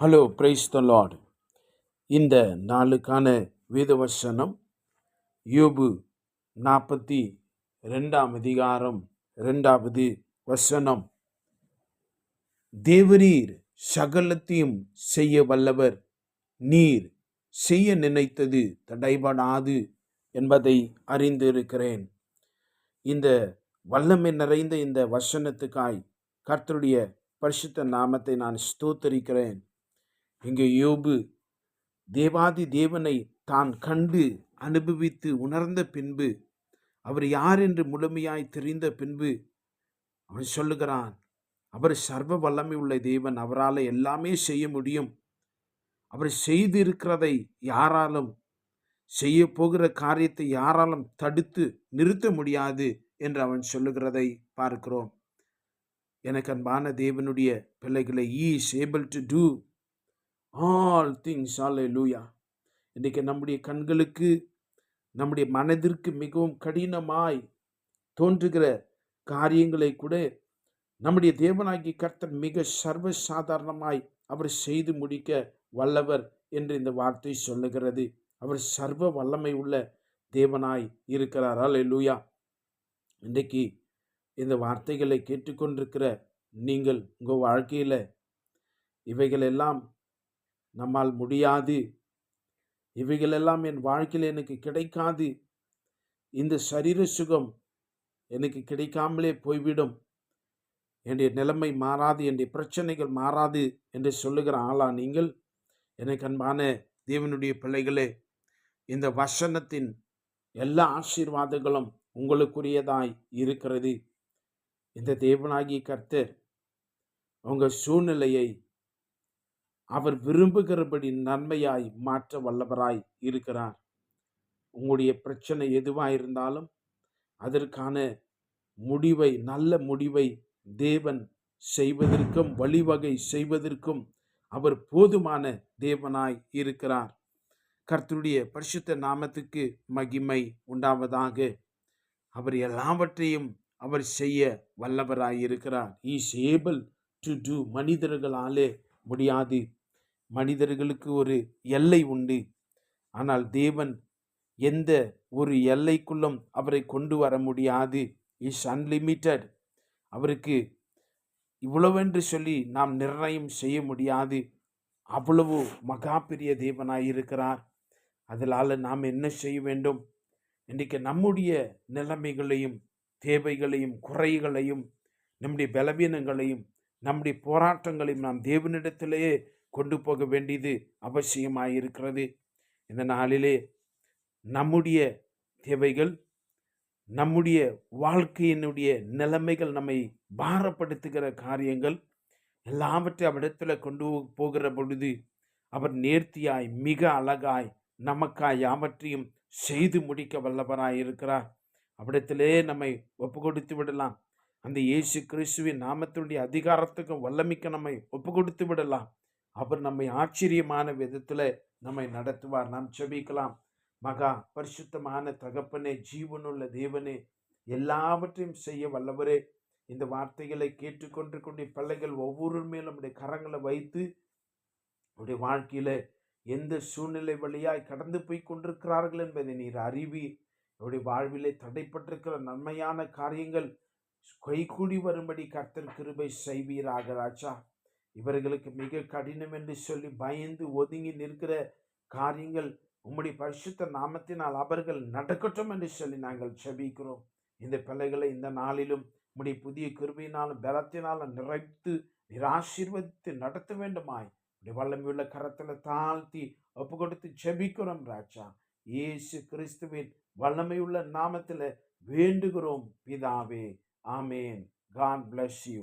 Hello, praise the Lord. இந்த நாளுக்கான வேதவசனம் யோபு 42 அதிகாரம் 2வது வசனம். தேவரீர் சகலத்தையும் செய்ய வல்லவர், நீர் செய்ய நினைத்தது தடைபடாது என்பதை அறிந்திருக்கிறேன். இந்த வல்லமை நிறைந்த இந்த வசனத்துக்காய் கர்த்தருடைய பரிசுத்த நாமத்தை நான் ஸ்தோத்தரிக்கிறேன். இங்கே யோபு தேவாதி தேவனை தான் கண்டு அனுபவித்து உணர்ந்த பின்பு, அவர் யார் என்று முழுமையாய் தெரிந்த பின்பு அவன் சொல்லுகிறான், அவர் சர்வ வல்லமை உள்ள தேவன், அவரால் எல்லாமே செய்ய முடியும். அவர் செய்திருக்கிறதை யாராலும், செய்ய போகிற காரியத்தை யாராலும் தடுத்து நிறுத்த முடியாது என்று அவன் சொல்லுகிறதை பார்க்கிறோம். எனக்கு அன்பான தேவனுடைய பிள்ளைகளை, he is able to do all things. Hallelujah. இன்றைக்கு நம்முடைய கண்களுக்கு, நம்முடைய மனதிற்கு மிகவும் கடினமாய் தோன்றுகிற காரியங்களை கூட நம்முடைய தேவனாகிய கர்த்தர் மிக சர்வ சாதாரணமாய் அவர் செய்து முடிக்க வல்லவர் என்று இந்த வார்த்தை சொல்லுகிறது. அவர் சர்வ வல்லமை உள்ள தேவனாய் இருக்கிறார். ஹல்லேலூயா. இன்றைக்கு இந்த வார்த்தைகளை கேட்டுக்கொண்டிருக்கிற நீங்கள் உங்கள் வாழ்க்கையில் இவைகளெல்லாம் நம்மால் முடியாது, இவைகளெல்லாம் என் வாழ்க்கையில் எனக்கு கிடைக்காது, இந்த சரீர சுகம் எனக்கு கிடைக்காமலே போய்விடும், என்னுடைய நிலைமை மாறாது, என்னுடைய பிரச்சனைகள் மாறாது என்று சொல்லுகிற ஆளா நீங்கள்? எனக்கு அன்பான தேவனுடைய பிள்ளைகளே, இந்த வசனத்தின் எல்லா ஆசீர்வாதங்களும் உங்களுக்குரியதாய் இருக்கிறது. இந்த தேவனாகிய கர்த்தர் உங்கள் சூழ்நிலையை அவர் விரும்புகிறபடி நன்மையாய் மாற்ற வல்லவராய் இருக்கிறார். உங்களுடைய பிரச்சனை எதுவாக இருந்தாலும் அதற்கான முடிவை, நல்ல முடிவை தேவன் செய்வதற்கும் வழிவகை செய்வதற்கும் அவர் போதுமான தேவனாய் இருக்கிறார். கர்த்தருடைய பரிசுத்த நாமத்துக்கு மகிமை உண்டாவதாக. அவர் எல்லாவற்றையும் அவர் செய்ய வல்லவராய் இருக்கிறார். He is able to do. மனிதர்களாலே முடியாது. மனிதர்களுக்கு ஒரு எல்லை உண்டு. ஆனால் தேவன் எந்த ஒரு எல்லைக்குள்ளும் அவரை கொண்டு வர முடியாது. Is unlimited. அவருக்கு இவ்வளவென்று சொல்லி நாம் நிர்ணயம் செய்ய முடியாது. அவ்வளவு மகா பெரிய தேவனாய் இருக்கிறார். அதனால நாம் என்ன செய்ய வேண்டும்? இன்றைக்கு நம்முடைய நிலைமைகளையும் தேவைகளையும் குறைகளையும் நம்முடைய பலவீனங்களையும் நம்முடைய போராட்டங்களையும் நாம் தேவனிடத்திலேயே கொண்டு போக வேண்டியது அவசியமாயிருக்கிறது. இந்த நாளிலே நம்முடைய தேவைகள், நம்முடைய வாழ்க்கையினுடைய நிலைமைகள், நம்மை பாரப்படுத்துகிற காரியங்கள் எல்லாவற்றையும் அவரிடத்தில் கொண்டு போகிற பொழுது அவர் நேர்த்தியாய் மிக அழகாய் நமக்காய் யாவற்றையும் செய்து முடிக்க வல்லவராய் இருக்கிறார். அவரிடத்திலே நம்மை ஒப்பு கொடுத்து விடலாம். அந்த இயேசு கிறிஸ்துவின் நாமத்தினுடைய அதிகாரத்துக்கும் வல்லமைக்கு நம்மை ஒப்பு கொடுத்து விடலாம். அவர் நம்மை ஆச்சரியமான விதத்தில் நம்மை நடத்துவார். நாம் செபிக்கலாம். மகா பரிசுத்தமான தகப்பனே, ஜீவனுள்ள தேவனே, எல்லாவற்றையும் செய்ய வல்லவரே, இந்த வார்த்தைகளை கேட்டுக்கொண்டிருக்கின்ற பிள்ளைகள் ஒவ்வொரு மேலும் நம்முடைய கரங்களை வைத்து அவருடைய வாழ்க்கையில எந்த சூழ்நிலை வழியாய் கடந்து போய் கொண்டிருக்கிறார்கள் என்பதை நீர் அறிவி, அவருடைய வாழ்விலே தடைப்பட்டிருக்கிற நன்மையான காரியங்கள் கைகூடி வரும்படி கர்த்தர் கிருபை செய்வீராக ராஜா. இவர்களுக்கு மிக கடினம் என்று சொல்லி பயந்து ஒதுங்கி நிற்கிற காரியங்கள் உம்முடைய பரிசுத்த நாமத்தினால் அவர்கள் நடக்கட்டும் என்று சொல்லி நாங்கள் செபிக்கிறோம். இந்த பிள்ளைகளை இந்த நாளிலும் உம்முடைய புதிய கிருபையினாலும் பலத்தினாலும் நிறைத்து நிராசீர்வதித்து நடத்த வேண்டுமாய் உடைய வல்லமையுள்ள கரத்தில் தாழ்த்தி ஒப்பு கொடுத்து செபிக்கிறோம் ராஜா. இயேசு கிறிஸ்துவின் வல்லமையுள்ள நாமத்தில் வேண்டுகிறோம் பிதாவே. ஆமேன். God bless you.